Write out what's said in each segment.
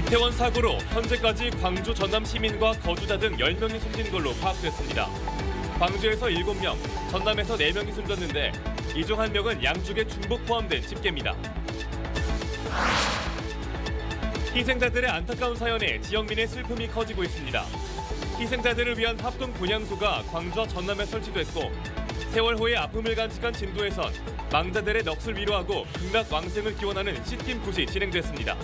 이태원 사고로 현재까지 광주 전남 시민과 거주자 등 10명이 숨진 걸로 파악됐습니다. 광주에서 7명, 전남에서 4명이 숨졌는데 이 중 1명은 양쪽에 중복 포함된 집계입니다. 희생자들의 안타까운 사연에 지역민의 슬픔이 커지고 있습니다. 희생자들을 위한 합동 분향소가 광주와 전남에 설치됐고 세월호의 아픔을 간직한 진도에선 망자들의 넋을 위로하고 극락 왕생을 기원하는 씻김굿이 진행됐습니다.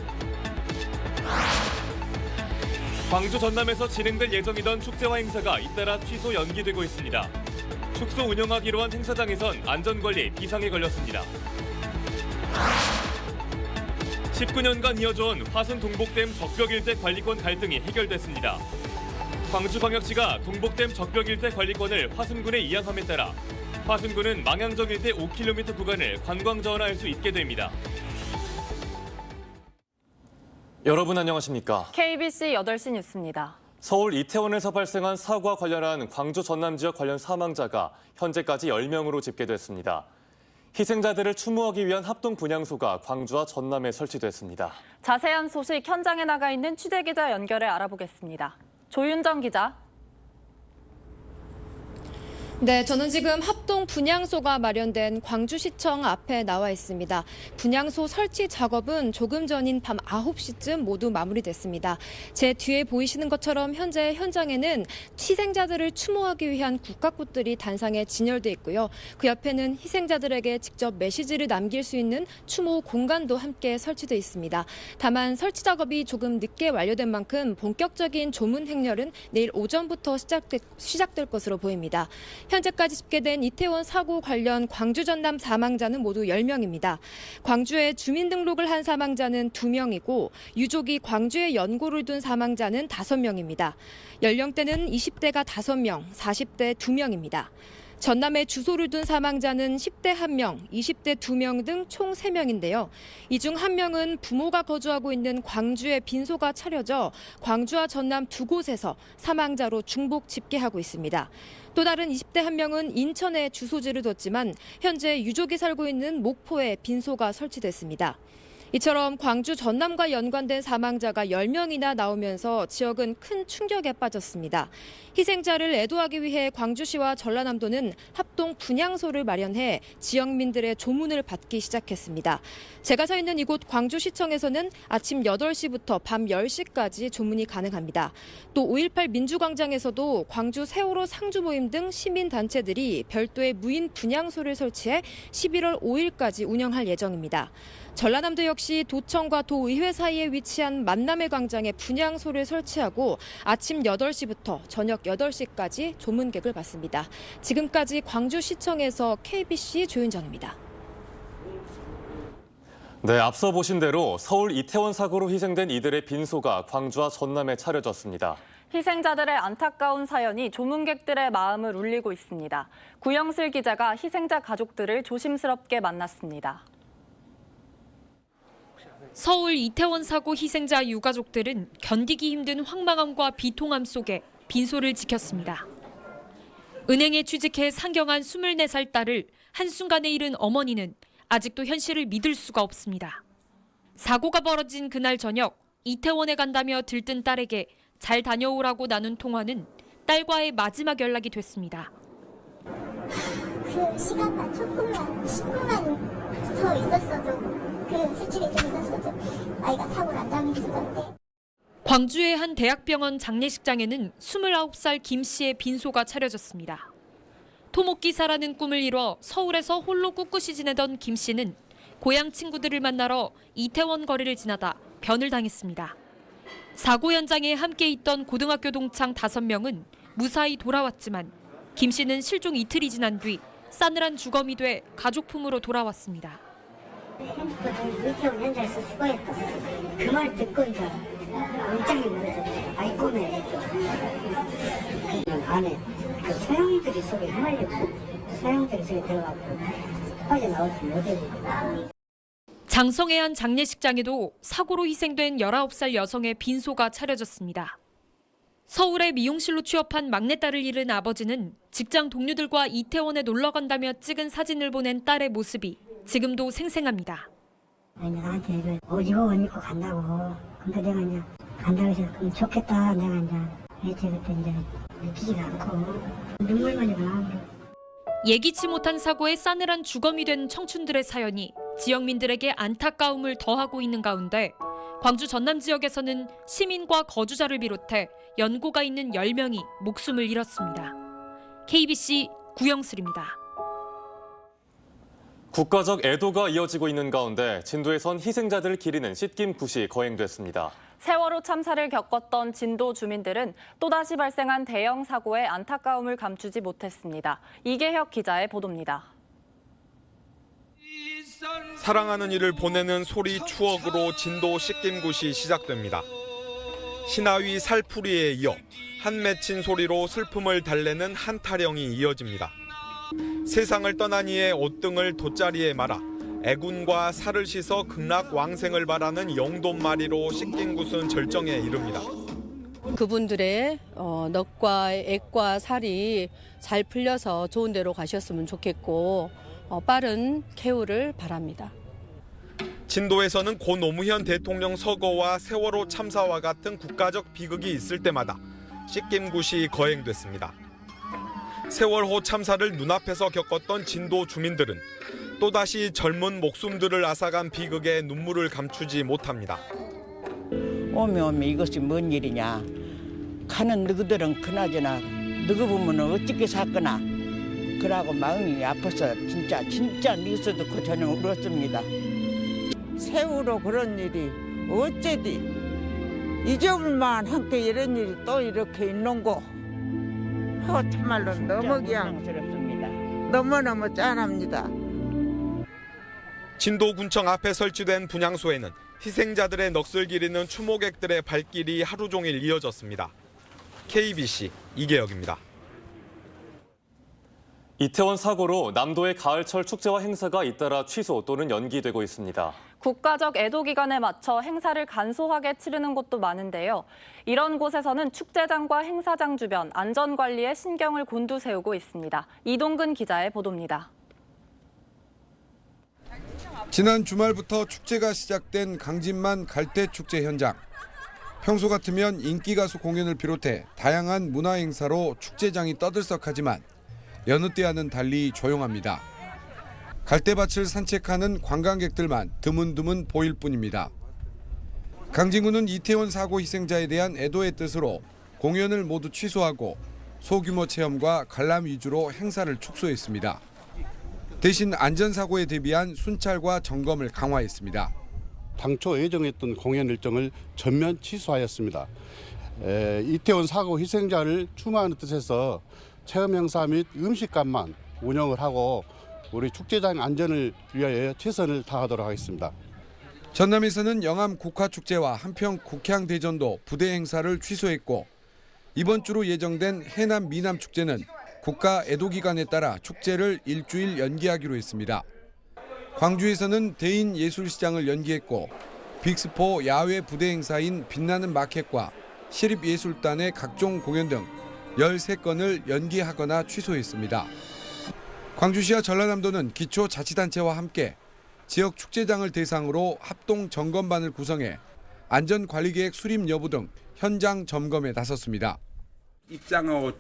광주 전남에서 진행될 예정이던 축제와 행사가 잇따라 취소 연기되고 있습니다. 축소 운영하기로 한 행사장에선 안전관리에 비상이 걸렸습니다. 19년간 이어져온 화순 동복댐 적벽 일대 관리권 갈등이 해결됐습니다. 광주광역시가 동복댐 적벽 일대 관리권을 화순군에 이양함에 따라 화순군은 망향정 일대 5km 구간을 관광 전환할 수 있게 됩니다. 여러분 안녕하십니까? KBC 8시 뉴스입니다. 서울 이태원에서 발생한 사고와 관련한 광주 전남 지역 관련 사망자가 현재까지 10명으로 집계됐습니다. 희생자들을 추모하기 위한 합동 분향소가 광주와 전남에 설치됐습니다. 자세한 소식 현장에 나가 있는 취재기자 연결해 알아보겠습니다. 조윤정 기자. 네, 저는 지금 합동 분향소가 마련된 광주시청 앞에 나와 있습니다. 분향소 설치 작업은 조금 전인 밤 9시쯤 모두 마무리됐습니다. 제 뒤에 보이시는 것처럼 현재 현장에는 희생자들을 추모하기 위한 국가꽃들이 단상에 진열돼 있고요. 그 옆에는 희생자들에게 직접 메시지를 남길 수 있는 추모 공간도 함께 설치돼 있습니다. 다만 설치 작업이 조금 늦게 완료된 만큼 본격적인 조문 행렬은 내일 오전부터 시작될 것으로 보입니다. 현재까지 집계된 이태원 사고 관련 광주 전남 사망자는 모두 10명입니다. 광주에 주민등록을 한 사망자는 2명이고 유족이 광주에 연고를 둔 사망자는 5명입니다. 연령대는 20대가 5명, 40대 2명입니다. 전남에 주소를 둔 사망자는 10대 1명, 20대 2명 등 총 3명인데요. 이 중 1명은 부모가 거주하고 있는 광주에 빈소가 차려져 광주와 전남 두 곳에서 사망자로 중복 집계하고 있습니다. 또 다른 20대 1명은 인천에 주소지를 뒀지만 현재 유족이 살고 있는 목포에 빈소가 설치됐습니다. 이처럼 광주 전남과 연관된 사망자가 10명이나 나오면서 지역은 큰 충격에 빠졌습니다. 희생자를 애도하기 위해 광주시와 전라남도는 합동 분향소를 마련해 지역민들의 조문을 받기 시작했습니다. 제가 서 있는 이곳 광주시청에서는 아침 8시부터 밤 10시까지 조문이 가능합니다. 또 5.18 민주광장에서도 광주 세월호 상주 모임 등 시민단체들이 별도의 무인 분향소를 설치해 11월 5일까지 운영할 예정입니다. 전라남도 역시 도청과 도의회 사이에 위치한 만남의 광장에 분향소를 설치하고 아침 8시부터 저녁 8시까지 조문객을 받습니다. 지금까지 광주시청에서 KBC 조윤정입니다. 네, 앞서 보신 대로 서울 이태원 사고로 희생된 이들의 빈소가 광주와 전남에 차려졌습니다. 희생자들의 안타까운 사연이 조문객들의 마음을 울리고 있습니다. 구영슬 기자가 희생자 가족들을 조심스럽게 만났습니다. 서울 이태원 사고 희생자 유가족들은 견디기 힘든 황망함과 비통함 속에 빈소를 지켰습니다. 은행에 취직해 상경한 24살 딸을 한순간에 잃은 어머니는 아직도 현실을 믿을 수가 없습니다. 사고가 벌어진 그날 저녁 이태원에 간다며 들뜬 딸에게 잘 다녀오라고 나눈 통화는 딸과의 마지막 연락이 됐습니다. 그 시간만 조금만 10분만 더 있었어도 그 수치가 좀 있었어도 아이가 사고를 안 당했을 건데. 광주의 한 대학병원 장례식장에는 29살 김 씨의 빈소가 차려졌습니다. 토목기사라는 꿈을 이뤄 서울에서 홀로 꿋꿋이 지내던 김 씨는 고향 친구들을 만나러 이태원 거리를 지나다 변을 당했습니다. 사고 현장에 함께 있던 고등학교 동창 5명은 무사히 돌아왔지만 김 씨는 실종 이틀이 지난 뒤 싸늘한 주검이 돼 가족 품으로 돌아왔습니다. 핸드폰을 이태원 현장에서 수거했다. 그 말 듣고 이제 울장이 물어서 아이 꿈에 그 안에 그 소형들이 속에 휘말리고 소형들이 속에 들어가고 빠져나오지 못하고. 장성의 한 장례식장에도 사고로 희생된 19살 여성의 빈소가 차려졌습니다. 서울의 미용실로 취업한 막내딸을 잃은 아버지는 직장 동료들과 이태원에 놀러 간다며 찍은 사진을 보낸 딸의 모습이 지금도 생생합니다. 아니, 나한테 그 오징어 옷 입고 간다고. 그러니까 내가 이제 간다고 해서 그럼 좋겠다. 내가 이제 그때 이제 믿기지가 않고 눈물만이 나. 예기치 못한 사고에 싸늘한 주검이 된 청춘들의 사연이 지역민들에게 안타까움을 더하고 있는 가운데 광주 전남 지역에서는 시민과 거주자를 비롯해 연고가 있는 10명이 목숨을 잃었습니다. KBC 구영슬입니다. 국가적 애도가 이어지고 있는 가운데 진도에선 희생자들을 기리는 씻김굿이 거행됐습니다. 세월호 참사를 겪었던 진도 주민들은 또다시 발생한 대형 사고에 안타까움을 감추지 못했습니다. 이계혁 기자의 보도입니다. 사랑하는 이를 보내는 소리 추억으로 진도 씻김굿이 시작됩니다. 신하위 살풀이에 이어 한 맺힌 소리로 슬픔을 달래는 한타령이 이어집니다. 세상을 떠난 이의 옷등을 돗자리에 말아 애군과 살을 씻어 극락 왕생을 바라는 영돈마리로 씻김굿은 절정에 이릅니다. 그분들의 넋과 액과 살이 잘 풀려서 좋은 데로 가셨으면 좋겠고 빠른 쾌유를 바랍니다. 진도에서는 고 노무현 대통령 서거와 세월호 참사와 같은 국가적 비극이 있을 때마다 씻김굿이 거행됐습니다. 세월호 참사를 눈앞에서 겪었던 진도 주민들은 또다시 젊은 목숨들을 앗아간 비극에 눈물을 감추지 못합니다. 오면 이것이 뭔 일이냐. 가는 너희들은 그나저나 너희 보면 어떻게 살거나. 그러고 마음이 아파서 진짜 니서도 그 저녁 울었습니다. 세월호 그런 일이 어째디 잊어볼만 함께 이런 일이 또 이렇게 있는 거 참말로 너무 그냥 너무너무 짠합니다. 진도군청 앞에 설치된 분향소에는 희생자들의 넋을 기리는 추모객들의 발길이 하루 종일 이어졌습니다. KBC 이계혁입니다. 이태원 사고로 남도의 가을철 축제와 행사가 잇따라 취소 또는 연기되고 있습니다. 국가적 애도 기간에 맞춰 행사를 간소하게 치르는 곳도 많은데요. 이런 곳에서는 축제장과 행사장 주변 안전 관리에 신경을 곤두세우고 있습니다. 이동근 기자의 보도입니다. 지난 주말부터 축제가 시작된 강진만 갈대축제 현장. 평소 같으면 인기 가수 공연을 비롯해 다양한 문화 행사로 축제장이 떠들썩하지만 여느 때와는 달리 조용합니다. 갈대밭을 산책하는 관광객들만 드문드문 보일 뿐입니다. 강진구는 이태원 사고 희생자에 대한 애도의 뜻으로 공연을 모두 취소하고 소규모 체험과 관람 위주로 행사를 축소했습니다. 대신 안전사고에 대비한 순찰과 점검을 강화했습니다. 당초 예정했던 공연 일정을 전면 취소하였습니다. 이태원 사고 희생자를 추모하는 뜻에서 체험 행사 및 음식관만 운영을 하고 우리 축제장 안전을 위하여 최선을 다하도록 하겠습니다. 전남에서는 영암 국화축제와 한평 국향대전도 부대 행사를 취소했고 이번 주로 예정된 해남 미남축제는 국가 애도기간에 따라 축제를 일주일 연기하기로 했습니다. 광주에서는 대인예술시장을 연기했고 빅스포 야외 부대 행사인 빛나는 마켓과 시립예술단의 각종 공연 등 13건을 연기하거나 취소했습니다. 광주시와 전라남도는 기초자치단체와 함께 지역 축제장을 대상으로 합동 점검반을 구성해 안전관리계획 수립 여부 등 현장 점검에 나섰습니다. 입장하고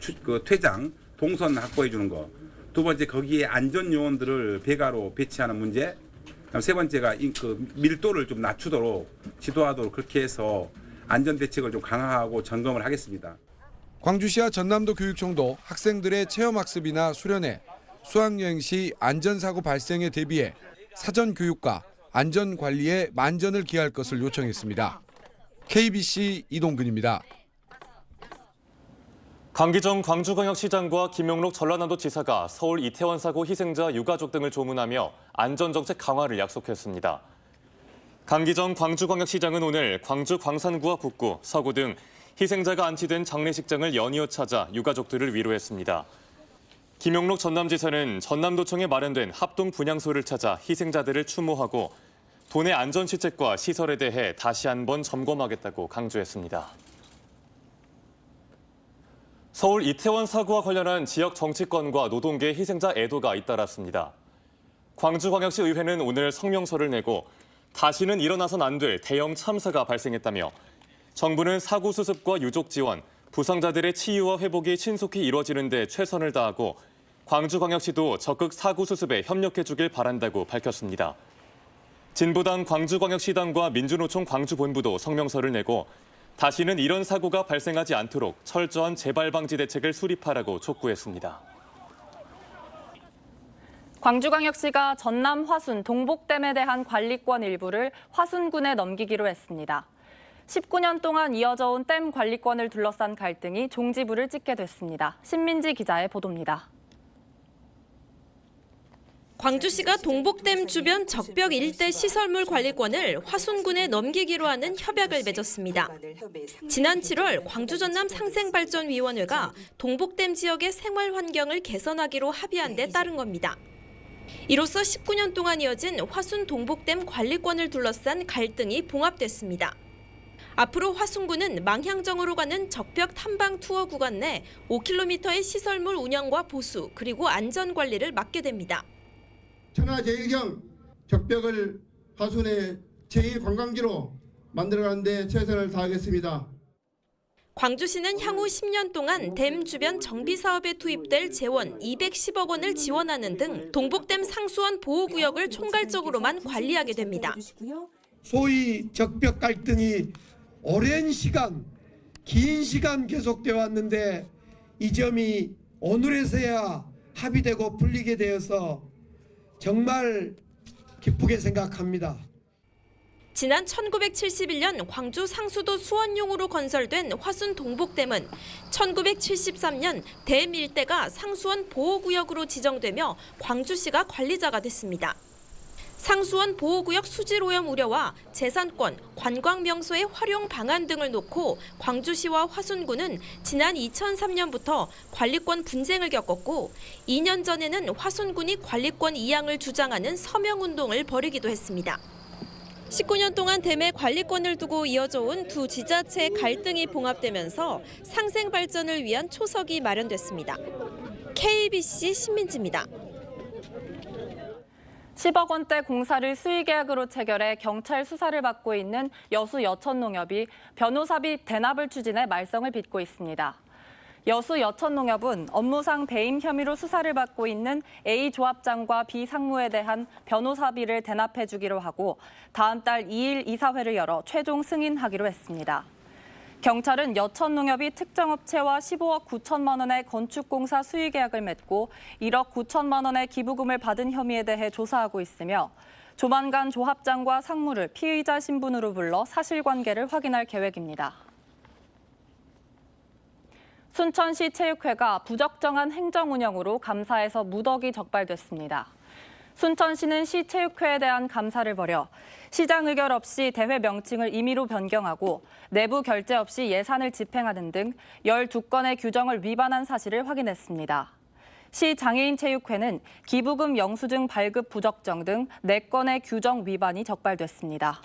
퇴장, 동선 확보해 주는 거. 두 번째 거기에 안전 요원들을 배가로 배치하는 문제. 세 번째가 밀도를 좀 낮추도록 지도하도록 그렇게 해서 안전 대책을 좀 강화하고 점검을 하겠습니다. 광주시와 전남도 교육청도 학생들의 체험학습이나 수련회, 수학여행 시 안전사고 발생에 대비해 사전 교육과 안전관리에 만전을 기할 것을 요청했습니다. KBC 이동근입니다. 강기정 광주광역시장과 김용록 전라남도지사가 서울 이태원 사고 희생자 유가족 등을 조문하며 안전정책 강화를 약속했습니다. 강기정 광주광역시장은 오늘 광주 광산구와 북구, 서구 등 희생자가 안치된 장례식장을 연이어 찾아 유가족들을 위로했습니다. 김용록 전남지사는 전남도청에 마련된 합동 분향소를 찾아 희생자들을 추모하고 도내 안전시책과 시설에 대해 다시 한번 점검하겠다고 강조했습니다. 서울 이태원 사고와 관련한 지역 정치권과 노동계의 희생자 애도가 잇따랐습니다. 광주광역시 의회는 오늘 성명서를 내고 다시는 일어나선 안 될 대형 참사가 발생했다며 정부는 사고 수습과 유족 지원, 부상자들의 치유와 회복이 신속히 이뤄지는 데 최선을 다하고 광주광역시도 적극 사고 수습에 협력해 주길 바란다고 밝혔습니다. 진보당 광주광역시당과 민주노총 광주본부도 성명서를 내고 다시는 이런 사고가 발생하지 않도록 철저한 재발 방지 대책을 수립하라고 촉구했습니다. 광주광역시가 전남 화순 동복댐에 대한 관리권 일부를 화순군에 넘기기로 했습니다. 19년 동안 이어져 온 댐 관리권을 둘러싼 갈등이 종지부를 찍게 됐습니다. 신민지 기자의 보도입니다. 광주시가 동복댐 주변 적벽 일대 시설물 관리권을 화순군에 넘기기로 하는 협약을 맺었습니다. 지난 7월 광주 전남 상생발전위원회가 동복댐 지역의 생활 환경을 개선하기로 합의한 데 따른 겁니다. 이로써 19년 동안 이어진 화순 동복댐 관리권을 둘러싼 갈등이 봉합됐습니다. 앞으로 화순군은 망향정으로 가는 적벽 탐방 투어 구간 내 5km의 시설물 운영과 보수 그리고 안전 관리를 맡게 됩니다. 천하제일경 적벽을 화순의 제1관광지로 만들어가는 데 최선을 다하겠습니다. 광주시는 향후 10년 동안 댐 주변 정비 사업에 투입될 재원 210억 원을 지원하는 등 동복댐 상수원 보호구역을 총괄적으로만 관리하게 됩니다. 소위 적벽 갈등이 오랜 시간, 긴 시간 계속되어 왔는데 이 점이 오늘에서야 합의되고 풀리게 되어서 정말 기쁘게 생각합니다. 지난 1971년 광주 상수도 수원용으로 건설된 화순 동복댐은 1973년 댐 일대가 상수원 보호구역으로 지정되며 광주시가 관리자가 됐습니다. 상수원 보호구역 수질 오염 우려와 재산권, 관광 명소의 활용 방안 등을 놓고 광주시와 화순군은 지난 2003년부터 관리권 분쟁을 겪었고 2년 전에는 화순군이 관리권 이양을 주장하는 서명운동을 벌이기도 했습니다. 19년 동안 댐의 관리권을 두고 이어져 온 두 지자체의 갈등이 봉합되면서 상생 발전을 위한 초석이 마련됐습니다. KBC 신민지입니다. 10억 원대 공사를 수의계약으로 체결해 경찰 수사를 받고 있는 여수 여천농협이 변호사비 대납을 추진해 말썽을 빚고 있습니다. 여수 여천농협은 업무상 배임 혐의로 수사를 받고 있는 A 조합장과 B 상무에 대한 변호사비를 대납해 주기로 하고 다음 달 2일 이사회를 열어 최종 승인하기로 했습니다. 경찰은 여천농협이 특정 업체와 15억 9천만 원의 건축공사 수의계약을 맺고 1억 9천만 원의 기부금을 받은 혐의에 대해 조사하고 있으며 조만간 조합장과 상무를 피의자 신분으로 불러 사실관계를 확인할 계획입니다. 순천시 체육회가 부적정한 행정 운영으로 감사에서 무더기 적발됐습니다. 순천시는 시체육회에 대한 감사를 벌여 시장 의결 없이 대회 명칭을 임의로 변경하고 내부 결재 없이 예산을 집행하는 등 12건의 규정을 위반한 사실을 확인했습니다. 시 장애인체육회는 기부금 영수증 발급 부적정 등 4건의 규정 위반이 적발됐습니다.